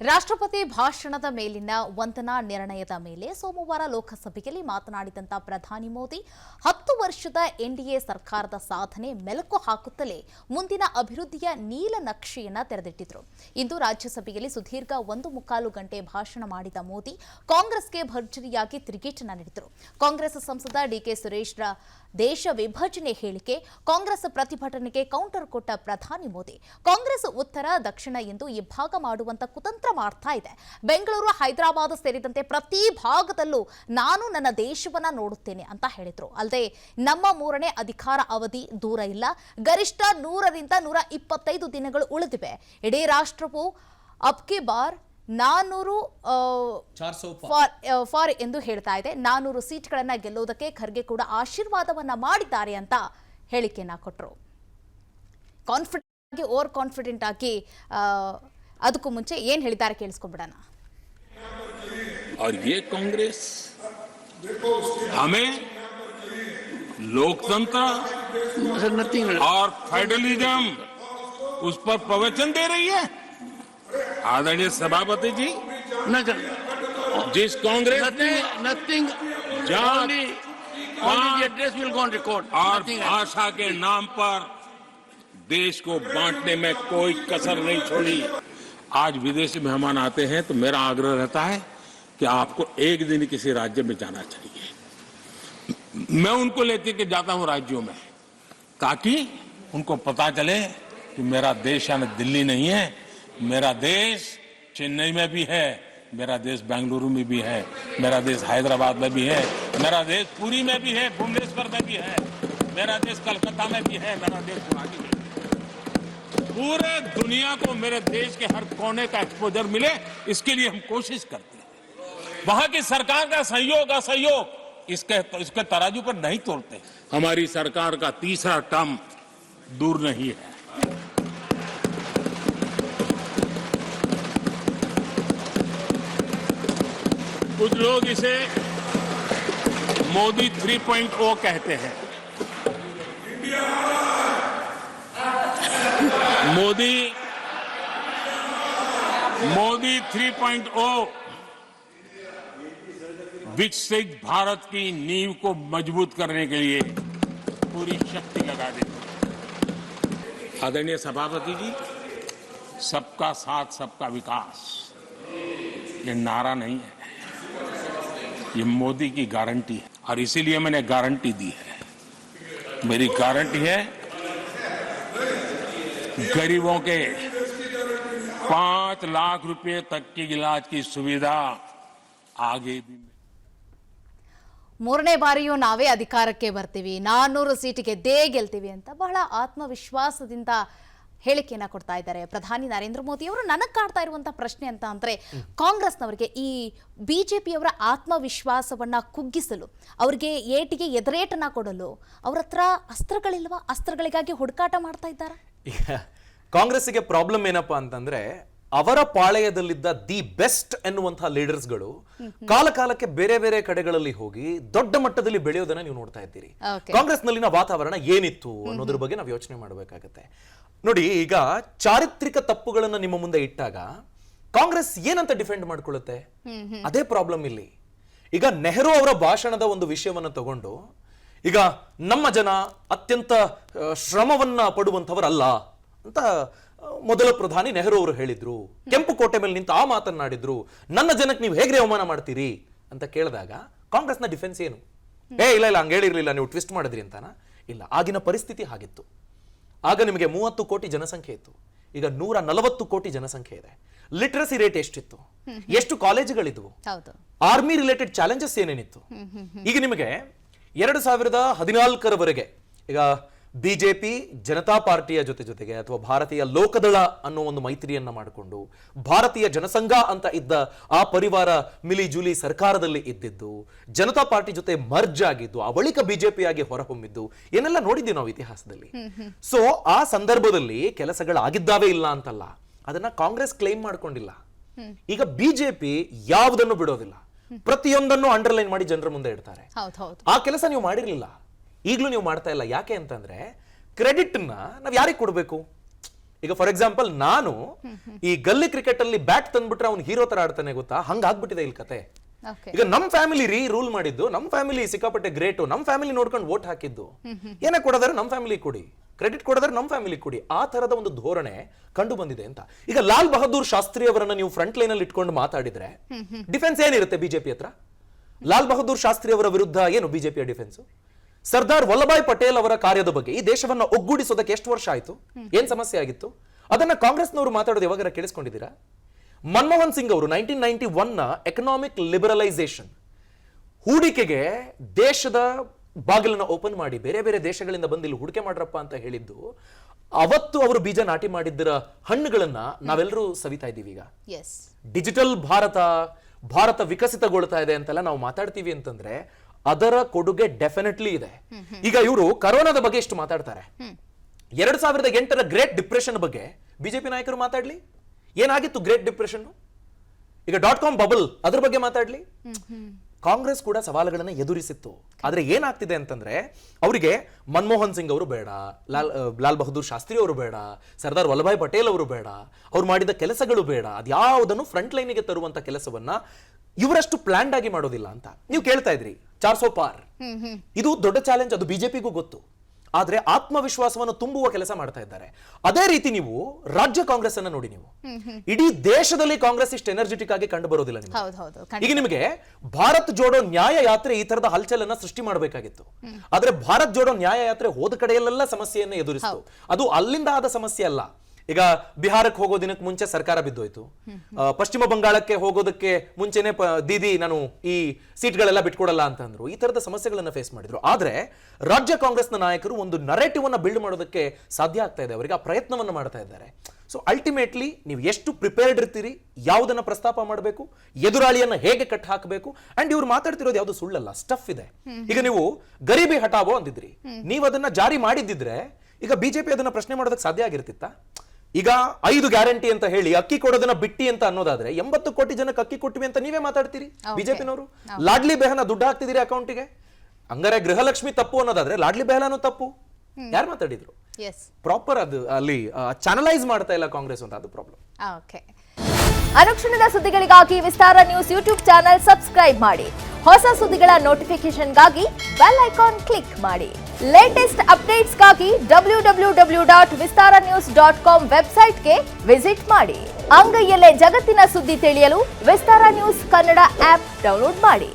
ರಾಷ್ಟ್ರಪತಿ ಭಾಷಣದ ಮೇಲಿನ ವಂದನಾ ನಿರ್ಣಯದ ಮೇಲೆ ಸೋಮವಾರ ಲೋಕಸಭೆಯಲ್ಲಿ ಮಾತನಾಡಿದಂತ ಪ್ರಧಾನಿ ಮೋದಿ 10 ವರ್ಷದ ಎನ್ಡಿಎ ಸರ್ಕಾರದ ಸಾಧನೆ ಮೆಲುಕು ಹಾಕುತ್ತಲೇ ಮುಂದಿನ ಅಭಿವೃದ್ಧಿಯ ನೀಲನಕ್ಷೆಯನ್ನ ತೆರೆದಿಟ್ಟಿದ್ರು. ಇಂದು ರಾಜ್ಯಸಭೆಯಲ್ಲಿ ಸುದೀರ್ಘ 1.25 ಗಂಟೆ ಭಾಷಣ ಮಾಡಿದ ಮೋದಿ ಕಾಂಗ್ರೆಸ್ಗೆ ಭರ್ಜರಿಯಾಗಿ ತಿರುಗೇಟನ್ನ ನೀಡಿದರು. ಕಾಂಗ್ರೆಸ್ ಸಂಸದ ಡಿಕೆ ಸುರೇಶ್ರ ದೇಶ ವಿಭಜನೆ ಹೇಳಿಕೆ, ಕಾಂಗ್ರೆಸ್ ಪ್ರತಿಭಟನೆಗೆ ಕೌಂಟರ್ ಕೊಟ್ಟ ಪ್ರಧಾನಿ ಮೋದಿ ಕಾಂಗ್ರೆಸ್ ಉತ್ತರ ದಕ್ಷಿಣ ಎಂದು ಇಬ್ಬಾಗ ಮಾಡುವಂತ ಕುತಂತ್ರ ಮಾಡ್ತಾ ಇದೆ. ಬೆಂಗಳೂರು, ಹೈದರಾಬಾದ್ ಸೇರಿದಂತೆ ಪ್ರತಿ ಭಾಗದಲ್ಲೂ ನಾನು ನನ್ನ ದೇಶವನ್ನ ನೋಡುತ್ತೇನೆ ಅಂತ ಹೇಳಿದ್ರು. ಅಲ್ಲದೆ ನಮ್ಮ 3ನೇ ಅಧಿಕಾರ ಅವಧಿ ದೂರ ಇಲ್ಲ, ಗರಿಷ್ಠ 100ರಿಂದ 125 ದಿನಗಳು ಉಳಿದಿವೆ. ಇಡೀ ರಾಷ್ಟ್ರವು ಅಬ್ಕಿ ಬಾರ್ 400 ಫಾರ್ ಎಂದು ಹೇಳ್ತಾ ಇದೆ. 400 ಸೀಟ್ಗಳನ್ನ ಗೆಲ್ಲುವುದಕ್ಕೆ ಖರ್ಗೆ ಕೂಡ ಆಶೀರ್ವಾದವನ್ನ ಮಾಡಿದ್ದಾರೆ ಅಂತ ಹೇಳಿಕೆಯನ್ನ ಕೊಟ್ಟರು. ಓವರ್ ಕಾನ್ಫಿಡೆಂಟ್ ಆಗಿ ಅದಕ್ಕೂ ಮುಂಚೆ ಏನ್ ಹೇಳಿದ್ದಾರೆ ಕೇಳಿಸ್ಕೊಂಡ್ಬಿಡೋಣ. और ये कांग्रेस हमें लोकतंत्र और फेडरलिज्म उस पर प्रवचन दे रही है. आदरणीय सभापति जी, जिस कांग्रेस ने और भाषा के नाम पर देश को बांटने में कोई कसर नहीं छोड़ी. आज विदेशी मेहमान आते हैं तो मेरा आग्रह रहता है कि आपको एक दिन किसी राज्य में जाना चाहिए. मैं उनको लेते के जाता हूं राज्यों में, ताकि उनको पता चले कि मेरा देश यानी दिल्ली नहीं है, मेरा देश चेन्नई में भी है, मेरा देश बेंगलुरु में भी है, मेरा देश हैदराबाद में भी है, मेरा देश पुरी में भी है, भुवनेश्वर में भी है, मेरा देश कलकत्ता में भी है, मेरा देश गुवाहाटी में. पूरे दुनिया को मेरे देश के हर कोने का एक्सपोजर मिले, इसके लिए हम कोशिश करते हैं. वहां की सरकार का सहयोग असहयोग इसके तराजू पर नहीं तोड़ते. हमारी सरकार का तीसरा टर्म दूर नहीं है. कुछ लोग इसे मोदी 3.0 कहते हैं. मोदी 3.0 विकसित भारत की नींव को मजबूत करने के लिए पूरी शक्ति लगा देते. आदरणीय सभापति जी, सबका साथ सबका विकास ये नारा नहीं है, ये मोदी की गारंटी है. और इसीलिए मैंने गारंटी दी है. मेरी गारंटी है गरीबों के 5 लाख रुपए तक की इलाज की सुविधा आगे भी. 3ನೇ ಬಾರಿಯೂ ನಾವೇ ಅಧಿಕಾರಕ್ಕೆ ಬರ್ತೀವಿ, 400 ಸೀಟ್ ಗೆಲ್ತೀವಿ ಅಂತ ಬಹಳ ಆತ್ಮವಿಶ್ವಾಸದಿಂದ ಹೇಳಿಕೆಯನ್ನ ಕೊಡ್ತಾ ಇದ್ದಾರೆ ಪ್ರಧಾನಿ ನರೇಂದ್ರ ಮೋದಿ ಅವರು. ನನಗೆ ಕಾಡ್ತಾ ಇರುವಂತಹ ಪ್ರಶ್ನೆ ಅಂತ ಅಂದ್ರೆ, ಕಾಂಗ್ರೆಸ್ನವರಿಗೆ ಈ ಬಿಜೆಪಿಯವರ ಆತ್ಮವಿಶ್ವಾಸವನ್ನ ಕುಗ್ಗಿಸಲು, ಅವರಿಗೆ ಏಟಿಗೆ ಎದುರೇಟನ್ನ ಕೊಡಲು ಅವ್ರ ಹತ್ರ ಅಸ್ತ್ರಗಳಿಲ್ವಾ? ಅಸ್ತ್ರಗಳಿಗಾಗಿ ಹುಡುಕಾಟ ಮಾಡ್ತಾ ಇದ್ದಾರಾ? ಕಾಂಗ್ರೆಸ್ಗೆ ಪ್ರಾಬ್ಲಮ್ ಏನಪ್ಪಾ ಅಂತಂದ್ರೆ, ಅವರ ಪಾಳೆಯದಲ್ಲಿದ್ದ ದಿ ಬೆಸ್ಟ್ ಎನ್ನುವಂತಹ ಲೀಡರ್ಸ್ಗಳು ಕಾಲಕಾಲಕ್ಕೆ ಬೇರೆ ಬೇರೆ ಕಡೆಗಳಲ್ಲಿ ಹೋಗಿ ದೊಡ್ಡ ಮಟ್ಟದಲ್ಲಿ ಬೆಳೆಯೋದನ್ನ ನೀವು ನೋಡ್ತಾ ಇದ್ದೀರಿ. ಕಾಂಗ್ರೆಸ್ನಲ್ಲಿನ ವಾತಾವರಣ ಏನಿತ್ತು ಅನ್ನೋದ್ರ ಬಗ್ಗೆ ನಾವು ಯೋಚನೆ ಮಾಡಬೇಕಾಗತ್ತೆ. ನೋಡಿ, ಈಗ ಚಾರಿತ್ರಿಕ ತಪ್ಪುಗಳನ್ನ ನಿಮ್ಮ ಮುಂದೆ ಇಟ್ಟಾಗ ಕಾಂಗ್ರೆಸ್ ಏನಂತ ಡಿಫೆಂಡ್ ಮಾಡ್ಕೊಳ್ಳುತ್ತೆ? ಅದೇ ಪ್ರಾಬ್ಲಮ್ ಇಲ್ಲಿ. ಈಗ ನೆಹರು ಅವರ ಭಾಷಣದ ಒಂದು ವಿಷಯವನ್ನ ತಗೊಂಡು, ಈಗ ನಮ್ಮ ಜನ ಅತ್ಯಂತ ಶ್ರಮವನ್ನ ಪಡುವಂಥವರಲ್ಲ ಅಂತ ಮೊದಲ ಪ್ರಧಾನಿ ನೆಹರು ಅವರು ಹೇಳಿದ್ರು. ಕೆಂಪು ಕೋಟೆ ಮೇಲೆ ನಿಂತು ಆ ಮಾತನಾಡಿದ್ರು. ನನ್ನ ಜನಕ್ಕೆ ನೀವು ಹೇಗೆ ಅವಮಾನ ಮಾಡ್ತೀರಿ ಅಂತ ಕೇಳಿದಾಗ ಕಾಂಗ್ರೆಸ್ನ ಡಿಫೆನ್ಸ್ ಏನು? ಇಲ್ಲ ಹಂಗೆ ಹೇಳಿರ್ಲಿಲ್ಲ, ನೀವು ಟ್ವಿಸ್ಟ್ ಮಾಡಿದ್ರಿ ಅಂತಾನ? ಇಲ್ಲ, ಆಗಿನ ಪರಿಸ್ಥಿತಿ ಹಾಗಿತ್ತು. ಆಗ ನಿಮಗೆ 30 ಕೋಟಿ ಜನಸಂಖ್ಯೆ ಇತ್ತು, ಈಗ 140 ಕೋಟಿ ಜನಸಂಖ್ಯೆ ಇದೆ. ಲಿಟ್ರಸಿ ರೇಟ್ ಎಷ್ಟಿತ್ತು? ಎಷ್ಟು ಕಾಲೇಜುಗಳಿದ್ವು? ಆರ್ಮಿ ರಿಲೇಟೆಡ್ ಚಾಲೆಂಜಸ್ ಏನೇನಿತ್ತು? ಈಗ ನಿಮಗೆ 2014ರವರೆಗೆ ಈಗ ಬಿಜೆಪಿ ಜನತಾ ಪಾರ್ಟಿಯ ಜೊತೆಗೆ ಅಥವಾ ಭಾರತೀಯ ಲೋಕದಳ ಅನ್ನೋ ಒಂದು ಮೈತ್ರಿಯನ್ನ ಮಾಡಿಕೊಂಡು ಭಾರತೀಯ ಜನಸಂಘ ಅಂತ ಇದ್ದ ಆ ಪರಿವಾರ ಮಿಲಿ ಜುಲಿ ಸರ್ಕಾರದಲ್ಲಿ ಇದ್ದಿದ್ದು, ಜನತಾ ಪಾರ್ಟಿ ಜೊತೆ ಮರ್ಜ್ ಆಗಿದ್ದು, ಆ ಬಳಿಕ ಬಿಜೆಪಿಯಾಗಿ ಹೊರಹೊಮ್ಮಿದ್ದು ಏನೆಲ್ಲ ನೋಡಿದ್ದೀವಿ ನಾವು ಇತಿಹಾಸದಲ್ಲಿ. ಸೊ ಆ ಸಂದರ್ಭದಲ್ಲಿ ಕೆಲಸಗಳಾಗಿದ್ದಾವೆ ಇಲ್ಲ ಅಂತಲ್ಲ, ಅದನ್ನ ಕಾಂಗ್ರೆಸ್ ಕ್ಲೈಮ್ ಮಾಡ್ಕೊಂಡಿಲ್ಲ. ಈಗ ಬಿಜೆಪಿ ಯಾವುದನ್ನು ಬಿಡೋದಿಲ್ಲ, ಪ್ರತಿಯೊಂದನ್ನು ಅಂಡರ್ಲೈನ್ ಮಾಡಿ ಜನರ ಮುಂದೆ ಇಡ್ತಾರೆ. ಆ ಕೆಲಸ ನೀವು ಮಾಡಿರ್ಲಿಲ್ಲ, ಈಗಲೂ ನೀವು ಮಾಡ್ತಾ ಇಲ್ಲ. ಯಾಕೆ ಅಂತಂದ್ರೆ, ಕ್ರೆಡಿಟ್ ನಾವ್ ಯಾರಿಗೆ ಕೊಡಬೇಕು? ಈಗ ಫಾರ್ ಎಕ್ಸಾಂಪಲ್ ನಾನು ಈ ಗಲ್ಲಿ ಕ್ರಿಕೆಟ್ ಅಲ್ಲಿ ಬ್ಯಾಟ್ ತಂದ್ಬಿಟ್ರೆ ಅವ್ನು ಹೀರೋ ತರ ಆಡ್ತಾನೆ ಗೊತ್ತಾ, ಹಂಗಾಗ್ಬಿಟ್ಟಿದೆ ಇಲ್ಲಿ ಕತೆ. ಓಕೆ. ಈಗ ನಮ್ ಫ್ಯಾಮಿಲಿ ರೂಲ್ ಮಾಡಿದ್ದು, ನಮ್ ಫ್ಯಾಮಿಲಿ ಸಿಕ್ಕಾಪಟ್ಟೆ ಗ್ರೇಟು, ನಮ್ ಫ್ಯಾಮಿಲಿ ನೋಡ್ಕೊಂಡು ವೋಟ್ ಹಾಕಿದ್ದು. ಏನೇ ಕೊಡೋದಾದ್ರೆ ನಮ್ ಫ್ಯಾಮಿಲಿ ಕೊಡಿ, ಕ್ರೆಡಿಟ್ ಕೊಡೋದಾದ್ರೆ ನಮ್ ಫ್ಯಾಮಿಲಿ ಕೊಡಿ, ಆ ತರದ ಒಂದು ಧೋರಣೆ ಕಂಡು ಬಂದಿದೆ ಅಂತ. ಈಗ ಲಾಲ್ ಬಹದ್ದೂರ್ ಶಾಸ್ತ್ರಿ ಅವರನ್ನ ನೀವು ಫ್ರಂಟ್ ಲೈನ್ ಅಲ್ಲಿ ಇಟ್ಕೊಂಡು ಮಾತಾಡಿದ್ರೆ ಡಿಫೆನ್ಸ್ ಏನಿರುತ್ತೆ ಬಿಜೆಪಿ ಹತ್ರ? ಲಾಲ್ ಬಹದ್ದೂರ್ ಶಾಸ್ತ್ರಿ ಅವರ ವಿರುದ್ಧ ಏನು ಬಿಜೆಪಿಯ ಡಿಫೆನ್ಸ್? ಸರ್ದಾರ್ ವಲ್ಲಭಾಯ್ ಪಟೇಲ್ ಅವರ ಕಾರ್ಯದ ಬಗ್ಗೆ, ಈ ದೇಶವನ್ನ ಒಗ್ಗೂಡಿಸೋದಕ್ಕೆ ಎಷ್ಟು ವರ್ಷ ಆಯ್ತು, ಏನ್ ಸಮಸ್ಯೆ ಆಗಿತ್ತು, ಅದನ್ನ ಕಾಂಗ್ರೆಸ್ನವರು ಮಾತಾಡೋದು ಯಾವಾಗ ಕೇಳಿಸ್ಕೊಂಡಿದ್ದೀರಾ? ಮನಮೋಹನ್ ಸಿಂಗ್ ಅವರು 1991 ನ ಎಕನಾಮಿಕ್ ಲಿಬರಲೈಸೇಷನ್, ಹೂಡಿಕೆಗೆ ದೇಶದ ಬಾಗಿಲನ್ನ ಓಪನ್ ಮಾಡಿ ಬೇರೆ ಬೇರೆ ದೇಶಗಳಿಂದ ಬಂದು ಇಲ್ಲಿ ಹೂಡಿಕೆ ಮಾಡ್ರಪ್ಪ ಅಂತ ಹೇಳಿದ್ದು, ಅವತ್ತು ಅವರು ಬೀಜ ನಾಟಿ ಮಾಡಿದ್ದರ ಹಣ್ಣುಗಳನ್ನ ನಾವೆಲ್ಲರೂ ಸವಿತಾ ಇದ್ದೀವಿ. ಈಗ ಎಸ್, ಡಿಜಿಟಲ್ ಭಾರತ ವಿಕಸಿತಗೊಳ್ತಾ ಇದೆ ಅಂತೆಲ್ಲ ನಾವು ಮಾತಾಡ್ತೀವಿ ಅಂತಂದ್ರೆ ಅದರ ಕೊಡುಗೆ ಡೆಫಿನೆಟ್ಲಿ ಇದೆ. ಈಗ ಇವರು ಕರೋನಾದ ಬಗ್ಗೆ ಎಷ್ಟು ಮಾತಾಡ್ತಾರೆ, 2008ರ ಗ್ರೇಟ್ ಡಿಪ್ರೆಷನ್ ಬಗ್ಗೆ ಬಿಜೆಪಿ ನಾಯಕರು ಮಾತಾಡ್ಲಿ, ಏನಾಗಿತ್ತು ಗ್ರೇಟ್ ಡಿಪ್ರೆಷನ್? ಈಗ .com ಬಬಲ್ ಅದ್ರ ಬಗ್ಗೆ ಮಾತಾಡ್ಲಿ. ಕಾಂಗ್ರೆಸ್ ಕೂಡ ಸವಾಲುಗಳನ್ನ ಎದುರಿಸಿತ್ತು. ಆದ್ರೆ ಏನಾಗ್ತಿದೆ ಅಂತಂದ್ರೆ ಅವರಿಗೆ ಮನಮೋಹನ್ ಸಿಂಗ್ ಅವರು ಬೇಡ, ಲಾಲ್ ಬಹದ್ದೂರ್ ಶಾಸ್ತ್ರಿ ಅವರು ಬೇಡ, ಸರ್ದಾರ್ ವಲ್ಲಭಾಯ್ ಪಟೇಲ್ ಅವರು ಬೇಡ, ಅವ್ರು ಮಾಡಿದ ಕೆಲಸಗಳು ಬೇಡ, ಅದ್ಯಾವುದನ್ನು ಫ್ರಂಟ್ ಲೈನಿಗೆ ತರುವಂತ ಕೆಲಸವನ್ನ ಇವರಷ್ಟು ಪ್ಲಾನ್ಡ್ ಆಗಿ ಮಾಡೋದಿಲ್ಲ ಅಂತ ನೀವು ಕೇಳ್ತಾ ಇದ್ರಿ. 400 ಪಾರ್ ಇದು ದೊಡ್ಡ ಚಾಲೆಂಜ್, ಅದು ಬಿಜೆಪಿಗೂ ಗೊತ್ತು. ಆದ್ರೆ ಆತ್ಮವಿಶ್ವಾಸವನ್ನು ತುಂಬುವ ಕೆಲಸ ಮಾಡ್ತಾ ಇದ್ದಾರೆ. ಅದೇ ರೀತಿ ನೀವು ರಾಜ್ಯ ಕಾಂಗ್ರೆಸ್ ಅನ್ನ ನೋಡಿ, ನೀವು ಇಡೀ ದೇಶದಲ್ಲಿ ಕಾಂಗ್ರೆಸ್ ಇಷ್ಟು ಎನರ್ಜೆಟಿಕ್ ಆಗಿ ಕಂಡು ಬರೋದಿಲ್ಲ ನಿಮಗೆ. ಈಗ ನಿಮಗೆ ಭಾರತ್ ಜೋಡೋ ನ್ಯಾಯ ಯಾತ್ರೆ ಈ ತರದ ಹಲ್ಚಲನ್ನ ಸೃಷ್ಟಿ ಮಾಡಬೇಕಾಗಿತ್ತು. ಆದ್ರೆ ಭಾರತ್ ಜೋಡೋ ನ್ಯಾಯ ಯಾತ್ರೆ ಹೋದ ಕಡೆಯಲ್ಲೆಲ್ಲ ಸಮಸ್ಯೆಯನ್ನ ಎದುರಿಸಿತು. ಅದು ಅಲ್ಲಿಂದ ಆದ ಸಮಸ್ಯೆ ಅಲ್ಲ. ಈಗ ಬಿಹಾರಕ್ಕೆ ಹೋಗೋ ದಿನಕ್ಕೆ ಮುಂಚೆ ಸರ್ಕಾರ ಬಿದ್ದೋಯ್ತು, ಪಶ್ಚಿಮ ಬಂಗಾಳಕ್ಕೆ ಹೋಗೋದಕ್ಕೆ ಮುಂಚೆನೆ ದೀದಿ ನಾನು ಈ ಸೀಟ್ಗಳೆಲ್ಲ ಬಿಟ್ಕೊಡಲ್ಲ ಅಂತಂದ್ರು. ಈ ತರದ ಸಮಸ್ಯೆಗಳನ್ನ ಫೇಸ್ ಮಾಡಿದ್ರು. ಆದ್ರೆ ರಾಜ್ಯ ಕಾಂಗ್ರೆಸ್ನ ನಾಯಕರು ಒಂದು ನರೇಟಿವ್ ಅನ್ನ ಬಿಲ್ಡ್ ಮಾಡೋದಕ್ಕೆ ಸಾಧ್ಯ ಆಗ್ತಾ ಇದೆ, ಅವರಿಗೆ ಆ ಪ್ರಯತ್ನವನ್ನ ಮಾಡ್ತಾ ಇದ್ದಾರೆ. ಸೊ ಅಲ್ಟಿಮೇಟ್ಲಿ ನೀವು ಎಷ್ಟು ಪ್ರಿಪೇರ್ಡ್ ಇರ್ತೀರಿ, ಯಾವುದನ್ನ ಪ್ರಸ್ತಾಪ ಮಾಡಬೇಕು, ಎದುರಾಳಿಯನ್ನ ಹೇಗೆ ಕಟ್ ಹಾಕಬೇಕು, ಅಂಡ್ ಇವ್ರು ಮಾತಾಡ್ತಿರೋದು ಯಾವ್ದು ಸುಳ್ಳಲ್ಲ, ಸ್ಟಫ್ ಇದೆ. ಈಗ ನೀವು ಗರೀಬಿ ಹಟಾವೋ ಅಂದಿದ್ರಿ, ನೀವು ಅದನ್ನ ಜಾರಿ ಮಾಡಿದ್ದಿದ್ರೆ ಈಗ ಬಿಜೆಪಿ ಅದನ್ನ ಪ್ರಶ್ನೆ ಮಾಡೋದಕ್ಕೆ ಸಾಧ್ಯ ಆಗಿರ್ತಿತ್ತ? ಈಗ 5 ಗ್ಯಾರಂಟಿ ಅಂತ ಹೇಳಿ ಅಕ್ಕಿ ಕೊಡೋದನ್ನ ಬಿಟ್ಟಿ ಅಂತ ಅನ್ನೋದಾದ್ರೆ 80 ಕೋಟಿ ಜನಕ್ಕೆ ಅಕ್ಕಿ ಕೊಟ್ಟಿವಿ ಅಂತ ನೀವೇ ಮಾತಾಡ್ತೀರಿ ಬಿಜೆಪಿನವರು. ಲಾಡ್ಲಿ ಬೆಹನ ದುಡ್ಡು ಹಾಕ್ತಿದ್ದೀರಿ ಅಕೌಂಟಿಗೆ, ಹಂಗಾರೆ ಗೃಹಲಕ್ಷ್ಮಿ ತಪ್ಪು ಅನ್ನೋದಾದ್ರೆ ಲಾಡ್ಲಿ ಬೆಹಲಾನು ತಪ್ಪು. ಯಾರು ಮಾತಾಡಿದ್ರು? ಪ್ರಾಪರ್ ಅದು ಅಲ್ಲಿ ಚಾನಲೈಸ್ ಮಾಡ್ತಾ ಇಲ್ಲ ಕಾಂಗ್ರೆಸ್ ಅಂತ, ಅದು ಪ್ರಾಬ್ಲಮ್. ಅನುಕ್ಷಣದ ಸುದ್ದಿಗಳಿಗಾಗಿ ವಿಸ್ತಾರ ನ್ಯೂಸ್ ಯೂಟ್ಯೂಬ್ ಚಾನೆಲ್ ಸಬ್ಸ್ಕ್ರೈಬ್ ಮಾಡಿ. ಹೊಸ ಸುದ್ದಿಗಳ ನೋಟಿಫಿಕೇಶನ್ಗಾಗಿ ಬೆಲ್ ಐಕಾನ್ ಕ್ಲಿಕ್ ಮಾಡಿ. ಲೇಟೆಸ್ಟ್ ಅಪ್ಡೇಟ್ಸ್ಗಾಗಿ www.vistaranews.com ವೆಬ್ಸೈಟ್ಗೆ ವಿಸಿಟ್ ಮಾಡಿ. ಅಂಗೈಯಲ್ಲೇ ಜಗತ್ತಿನ ಸುದ್ದಿ ತಿಳಿಯಲು ವಿಸ್ತಾರ ನ್ಯೂಸ್ ಕನ್ನಡ ಆಪ್ ಡೌನ್ಲೋಡ್ ಮಾಡಿ.